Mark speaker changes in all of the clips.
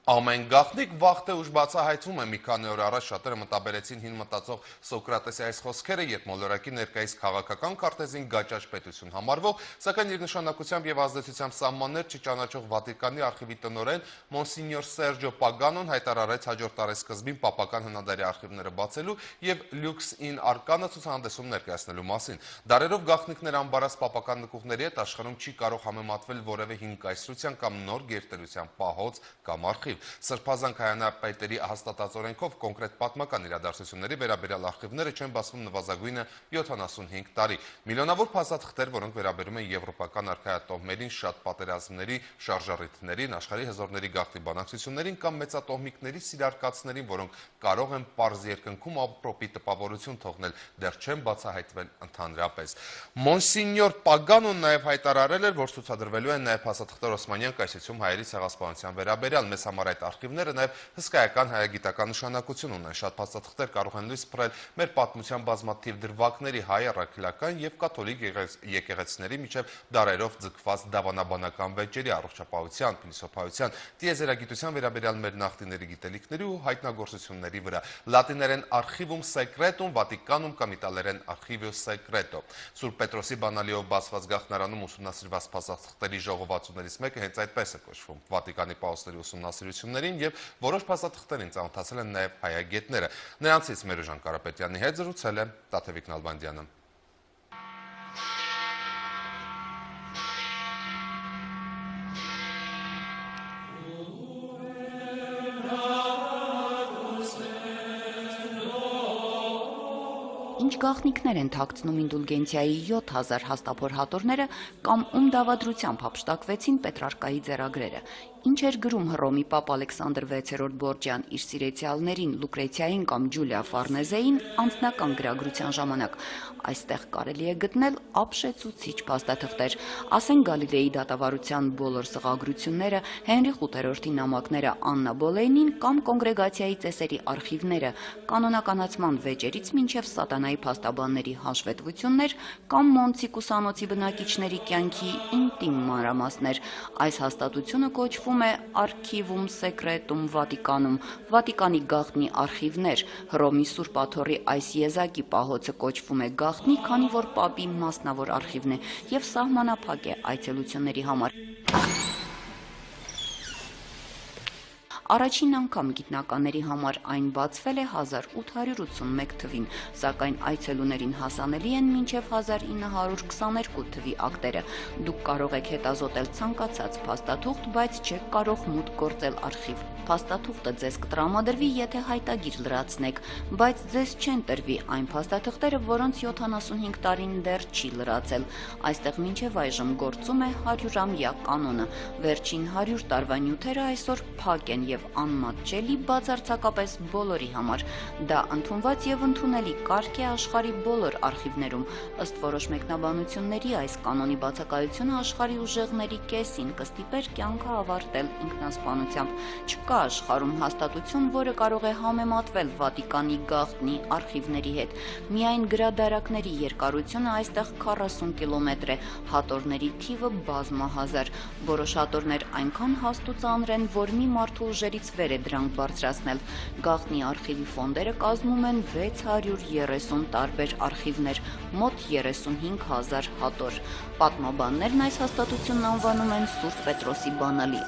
Speaker 1: Ամեն գաղտնիք վաղ թե ուշ բացահայտվում է։ Մի քանի օր առաջ շատերը մտաբերեցին հին մտածող Սոկրատեսի այս խոսքերը, երբ մոլորակի ներկայիս քաղաքական քարտեզին գաճաճ պետություն համարվող, սակայն իր նշանակությամբ եւ ազդեցությամբ սահմաններ չճանաչող Վատիկանի արխիվի տնօրեն Մոնսինյոր Սերջո Պագանոն հայտարարեց հաջորդ տարեսկզբին պապական հնադարի արխիվները բացելու եւ Lux in Arcana ցուցահանդեսում ներկայացնելու մասին։ Դարերով գաղտնիքներ ամբարած պապական նկուղների հետ աշխարհում չի կարող համեմատվել որևէ հին կայսրության կամ նոր գերտերության պահոց կամ արխիվ։ Սրբազան քահանայապետերի հաստատած օրենքով կոնկրետ պատմական իրադարձությունների վերաբերյալ արխիվները չեն բացվում նվազագույնը 75 տարի։ Միլիոնավոր փաստաթղթեր, որոնք վերաբերում են եվրոպական արքայատոհմերին, շատ պատերազմների, շարժառիթներին, աշխարհի հզորների գաղտնի բանակցություններին կամ մեծատոհմիկների սիրարկացներին, որոնք կարող են պարզ երկնքում ապրոպի տպավորություն թողնել, դեռ չեն բացահայտվել ընդհանրապես։ Մոնսինյոր Պագանոն նաև հայտարարել էր, որ ցուցադրվելու են նաև փաստաթղթեր Օսմանյան կայսրությունում հայերի ցեղասպանության վերաբերյալ։ Մեզ համար այդ արխիվները նաև հսկայական հայագիտական նշանակություն ունեն։ Շատ փաստաթղթեր կարող են լույս բերել մեր պատմության բազմաթիվ դրվագների, հայ առաքելական եւ կաթոլիկ եկեղեցիների միջև դարերով ձգված դավանաբանական վեճերի, առողջապահության, փիլիսոփայության, տիեզերագիտության վերաբերյալ մեր նախնիների գիտելիքների ու հայտնագործությունների վրա։ Լատիներեն Archivum Secretum, Վատիկանում կամ իտալերեն Archivio Secreto։ Սուրբ Պետրոսի բանալիով բացված գաղտնարանում ուսումնասիրված փաստաթղթերի ժողովածուներից մեկը հենց այդպես է կոչվում։ Վատիկանի պահոստերի ուսումնասիրություններին եւ որոշ փաստաթղթերին ծանոթացել են նաեւ հայագետները։ Նրանցից Մերուժան Կարապետյանի հետ զրուցել է Տաթևիկ Նալբանդյանը։
Speaker 2: Ինչ գաղտնիքներ են թաքցնում ինդուլգենցիայի 7000 հաստափոր հատորները կամ ում դավադրությամբ հափշտակվեցին Պետրարկայի ձեռագրերը։ Ինչ էր գրում Հռոմի Պապ Ալեքսանդր 6-րդ Բորջյան իր սիրեցյալներին Լուկրեցիային կամ Ջուլիա Ֆարնեզեին անձնական գրագրության ժամանակ։ Այստեղ կարելի է գտնել ապշեցուցիչ փաստաթղթեր, ասեն Գալիլեի դատավարության բոլոր սղագրությունները, Հենրիխ VIII-ի նամակները Աննա Բոլեյնին կամ կոնգրեգացիայի ծեսերի արխիվները, կանոնականացման վեճերից մինչև սատանայի փաստաբանների հաշվետվություններ կամ Մոնցիկուսանոցի բնակիչների կյանքի ինտիմ մանրամասներ։ Այս հաստատությունը կոչվում է Archivum Secretum Վատիկանում, Վատիկանի գաղտնի արխիվներ։ Հռոմի Սուրբ Աթոռի այս եզակի պահոցը կոչվում է գաղտնի, քանի որ Պապի մասնավոր արխիվն է եւ սահմանափակ է այցելությունների համար։ Առաջին անգամ գիտնականների համար այն բացվել է 1881 թվին, սակայն այցելուներին հասանելի են մինչև 1922 թվի ակտերը։ Դուք կարող եք հետազոտել ցանկացած փաստաթուղթ, բայց չեք կարող մուտք գործել արխիվ։ Փաստաթուղթը ձեզ կտրամադրվի, եթե հայտագիր լրացնեք, բայց ձեզ չեն տրվի այն փաստաթղթերը, որոնց 75 տարին դեռ չի լրացել։ Այստեղ մինչև այժմ գործում է 100-ամյա կանոնը։ Վերջին 100 տարվա նյութերը այսօր փակ են եւ անմատչելի բացարձակապես բոլորի համար։ Դա ընդունված եւ ընդունելի կարգ է աշխարհի բոլոր արխիվներում։ Ըստ որոշ մեկնաբանությունների այս կանոնի բացակայությունը աշխարհի ուժեղների կեսին կստիպեր կյանքը ավարտել ինքնասպանությամբ։ Չկա աշխարհում հաստատություն, որը կարող է համեմատվել Վատիկանի գաղտնի արխիվների հետ։ Միայն գրադարակների երկարությունը այստեղ 40 կիլոմետր է, հատորների թիվը բազմահազար։ Որոշ հատորներ այնքան հաստ ու ծանր են, որ մի մարդու ուժերից վեր է դրանք բարձրացնել։ Գաղտնի արխիվի ֆոնդերը կազմում են 630 տարբեր արխիվներ, մոտ 35,000 հատոր։ Պատմաբաններն այս հաստատությունն անվանում են Սուրբ Պետրոսի բանալի։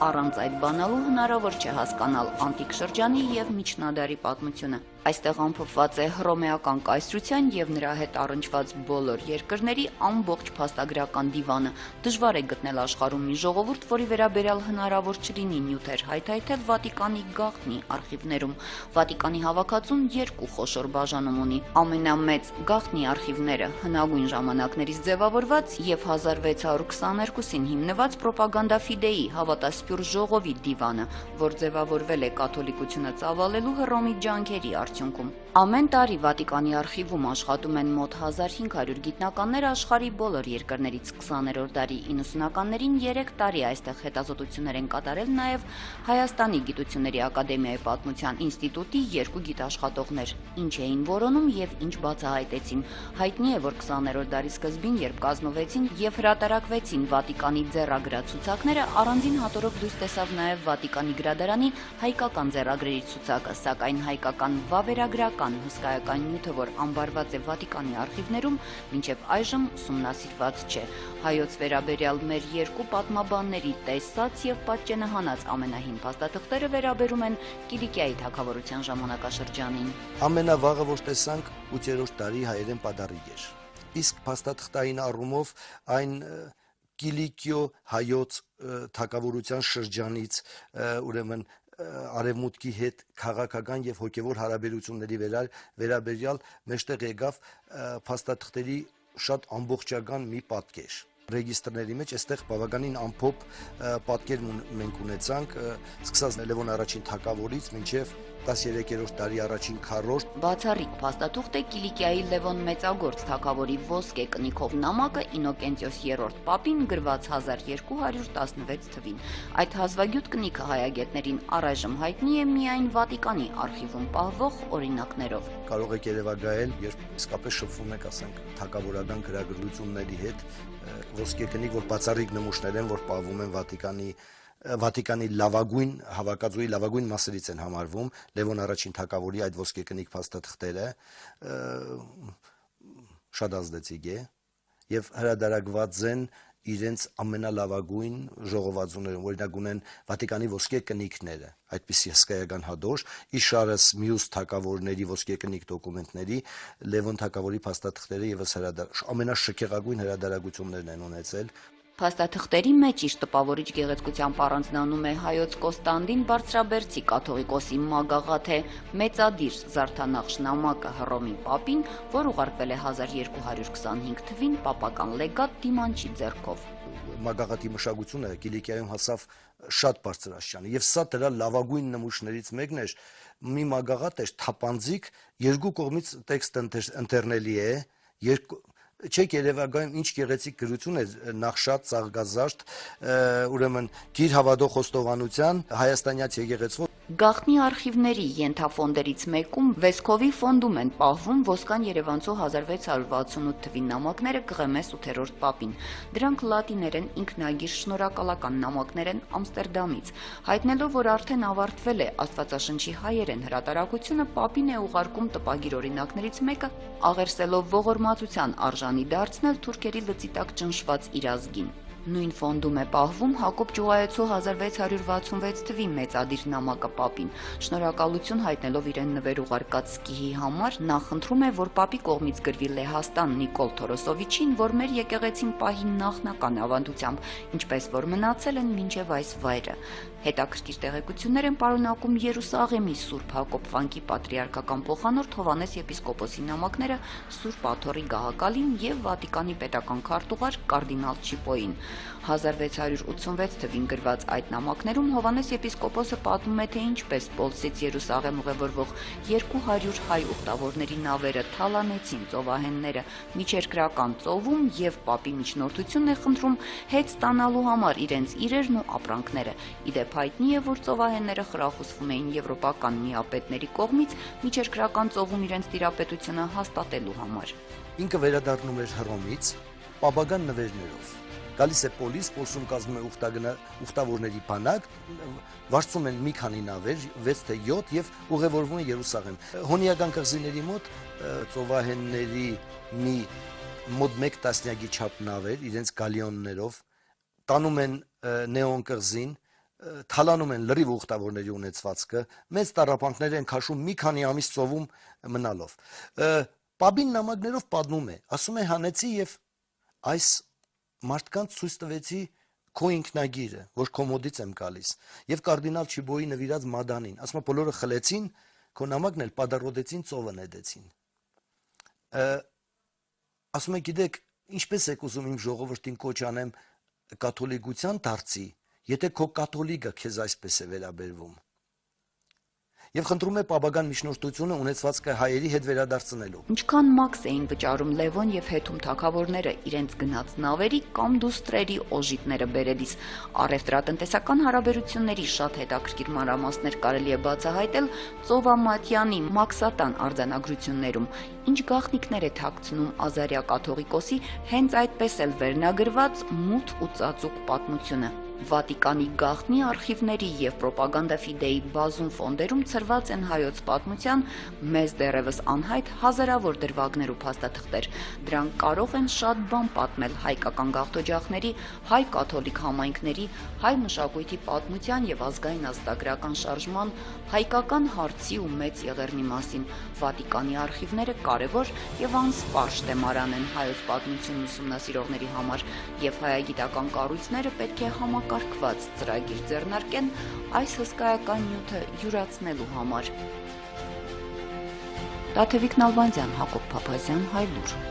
Speaker 2: Առանց այդ բանալու հնարավոր չէ հասկանալ անտիկ շրջանի եւ միջնադարի պատմությունը։ Այստեղ ամփոփված է հռոմեական կայսրության եւ նրա հետ առնչված բոլոր երկրների ամբողջ փաստագրական դիվանը։ Դժվար է գտնել աշխարհում մի ժողովուրդ, որի վերաբերյալ հնարավոր չլինի նյութեր հայթայթել Վատիկանի գաղտնի արխիվներում։ Վատիկանի հավաքածուն երկու խոշոր բաժանում ունի։ Ամենամեծ գաղտնի արխիվները հնագույն ժամանակներից ձևավորված եւ 1622-ին հիմնված Պրոպագանդա Ֆիդեի հավատասպյուր ժողովի դիվանը, որ ձևավորվել է կաթոլիկությունը ծավալելու Հռոմի ջանքերի արդյունքում։ Ամեն տարի Վատիկանի արխիվում աշխատում են մոտ 1500 գիտնականներ աշխարհի բոլոր երկրներից 20-րդ դարի 90-ականներին 3 տարի այստեղ հետազոտություններ են կատարել նաև Հայաստանի Գիտությունների Ակադեմիայի Պատմության ինստիտուտի 2 գիտաշխատողներ, ինչ էին որոնում եւ ինչ բացահայտեցին։ Հայտնի է, որ 20-րդ դարի սկզբին, երբ կազմվեցին եւ հրատարակվեցին Վատիկանի ձեռագրած ցուցակները, առանձին հատորով դուրս տեսավ նաև Վատիկանի գրադարանի հայկական ձեռագրերի ցուցակը, սակայն հայկական վավերագրական հսկայական նյութը, որ ամբարված է Վատիկանի արխիվներում, մինչև այժմ ուսումնասիրված չէ։ Հայոց վերաբերյալ մեր 2 պատմաբանների տեսած եւ պատճենահանած ամենահին փաստաթղթերը վերաբերում են Կիլիկիայի թագավորության ժամանակաշրջանին։
Speaker 3: Ամենավաղը, որ տեսանք, 8-րդ դարի հայերեն պատառիկ էր։ Իսկ փաստաթղթային առումով այն Կիլիկիո հայոց թագավորության շրջանից, ուրեմն արևմուտքի հետ քաղաքական եւ հոգեվոր հարաբերությունների վերաբերյալ մեջտեղ եկավ փաստաթղթերի շատ ամբողջական մի պատկեր։ Ռեգիստրների մեջ այստեղ բավականին ամփոփ պատկեր մենք ունեցանք, սկսած Լևոն առաջին թագավորից մինչև 13-րդ դարի առաջին քառորդ։
Speaker 2: Բացառիկ փաստաթուղթ է Կիլիկիայի Լևոն Մեծագործ թագավորի ոսկե կնիքով նամակը Ինոկենտիոս 3-րդ պապին գրված 1216 թվին։ Այդ հազվագյուտ կնիքը հայագետներին առայժմ հայտնի է միայն Վատիկանի արխիվում պահվող օրինակներով։
Speaker 3: Կարող եք երևակայել, երբ իսկապես շփվում եք, ասենք, թագավորական գրագրությունների հետ, ոսկե կնիկ, որ բացառիկ նմուշներ են, որ պահվում են Վատիկանի լավագույն հավաքածուի լավագույն մասերից են համարվում Լևոն առաջին թագավորի այդ ոսկե կնիկ փաստաթղթերը, շատ ազդեցիկ է եւ հրադարակված են իրենց ամենալավագույն ժողովածուներում, օրինակ ունեն Վատիկանի ոսկե կնիկները, այդպիսի հսկայական հադոշ, իշարս մյուս թագավորների ոսկե կնիկ դոկումենտների Լևոն թագավորի փաստաթղթերը եւս ամենաշքեղագույն հրադարակություններն են ունեցել։
Speaker 2: Փաստաթղթերի մեջ իր տպավորիչ գեղեցկությամբ առանձնանում է հայոց Կոստանդին Բարձրաբերդի կաթողիկոսի մագաղաթե մեծադիր զարդանախշ նամակը Հռոմի պապին, որ ուղարկվել է 1225 թվին պապական լեգատ Դիմանչի ձեռքով։
Speaker 3: Մագաղաթի մշակությունը Կիլիկիայում հասավ շատ բարձր աստիճանի եւ սա դրա լավագույն նմուշներից մեկն էր։ Մի մագաղաթ էր թափանցիկ, երկու կողմից տեքստը ընթեռնելի է, չեք երևակայում ինչ գեղեցիկ գրություն է, նախշած, ծաղկազարդ, ուրեմն գիր հավատող խոստովանության հայաստանյաց եկեղեցու։
Speaker 2: Գաղտնի արխիվների ենթաֆոնդերից մեկում Վեսկովի ֆոնդում են պահվում Ոսկան Երևանցու 1668 թվի նամակները Կղեմես 8-րդ պապին։ Դրանք լատիներեն ինքնագիր շնորհակալական նամակներ են Ամստերդամից։ Հայտնելով, որ արդեն ավարտվել է Աստվածաշնչի հայերեն հրատարակությունը, պապին է ուղարկում տպագիր օրինակներից մեկը, աղերսելով ողորմածության արժանի դարձնել թուրքերի լծի տակ ճնշված իր ազգին։ Նույն ֆոնդում է պահվում Հակոբ Ջուղայեցու 1666 թվի մեծադիր նամակը պապին։ Շնորհակալություն հայտնելով իրեն նվեր ուղարկած սկիհի համար, նա խնդրում է, որ պապի կողմից գրվի Լեհաստան Նիկոլ Թորոսովիչին, որ մեր եկեղեցին պահի նախնական ավանդությամբ, ինչպես որ մնացել են մինչև այս վայրը։ Հետաքրքիր տեղեկություններ են պարունակում Երուսաղեմի Սուրբ Հակոբ վանքի պատրիարքական փոխանորդ Հովհաննես եպիսկոպոսի նամակները Սուրբ Աթոռի գահակալին եւ Վատիկանի պետական քարտուղար կարդինալ Չիպոին։ 1686 թվին գրված այդ նամակներում Հովհաննես եպիսկոպոսը պատմում է, թե ինչպես Պոլսից Երուսաղեմ ուղևորվող 200 հայ ուխտավորների նավերը թալանեցին ծովահենները միջերկրական ծովում եւ պապի միջնորդությունն է խնդրում հետ ստանալու համար իրենց իրերն ու ապրանքները։ Իդեպ հայտնի է, որ ծովահենները խրախուսվում էին եվրոպական միապետների կողմից միջերկրական ծովում իրենց տիրապետությունը հաստատելու համար։
Speaker 3: Ինքը վերադառնում էր Հռոմից պապական նվերներով։ Գալիս է Պոլիս, Պոլսում կազմում է ուխտավորների բանակ, վարձում են մի քանի նավեր, 6 թե 7 եւ ուղևորվում են Երուսաղեմ։ Հոնիական կղզիների մոտ ծովահենների մի մոտ 1 տասնյակի չափ նավեր իրենց գալիոններով տանում են Նեոն կղզին, թալանում են լրիվ ուխտավորների ունեցվածքը, մեծ տառապանքներ են քաշում մի քանի ամիս ծովում մնալով։ Պապին նամակներով պատմում է, ասում է հանեցի եւ այս մարդկանց ցույց տվեցի քո ինքնագիրը, որ քո մոդից եմ գալիս, եւ կարդինալ Չիբոյի նվիրած մադանին, ասում է բոլորը խլեցին, քո նամակն էլ պատառոտեցին, ծովը նետեցին։ Ասում է, գիտեք, ինչպես եք ուզում իմ ժողովրդին կոչ անեմ կաթոլիկության դարձի, եթե քո կաթոլիկը քեզ այսպես է վերաբերվում։ եւ խնդրում է պապագան միջնորդությունը ունեցվածքը հայերի հետ վերադարձնելու։
Speaker 2: Ինչքան մաքս էին վճարում Լևոն եւ հետում թագավորները իրենց գնաց նավերի կամ դուստրերի օժիտները բերելիս։ Առևտրատնտեսական հարաբերությունների շատ հետաքրքիր մանրամասներ կարելի է բացահայտել Ծովամատյանի մաքսատան արձանագրություններում, ինչ գաղտնիքներ է թաքցնում Ազարիա կաթողիկոսի հենց այդպես էլ վերնագրված մութ ու ծածուկ պատմությունը։ Վատիկանի գաղտնի արխիվների եւ պրոպագանդա ֆիդեի բազում ֆոնդերում ցրված են հայոց պատմության մեզ դեռևս անհայտ հազարավոր դրվագներ ու փաստաթղթեր։ Դրանք կարող են շատ բան պատմել հայկական գաղթօջախների, հայ կաթոլիկ համայնքների, հայ մշակույթի պատմության եւ ազգային ազատագրական շարժման, հայկական հարցի ու մեծ եղեռնի մասին։ Վատիկանի արխիվները կարևոր եւ անսպարժ թեմարան են հայոց պատմությունն ուսումնասիրողների համար, եւ հայագիտական կառույցները պետք է համակարգված ծրագիր ձեռնարկեն այս հսկայական նյութը յուրացնելու համար։ Տաթևիկ Նալբանդյան, Հակոբ Փափազյան, Հայլուր։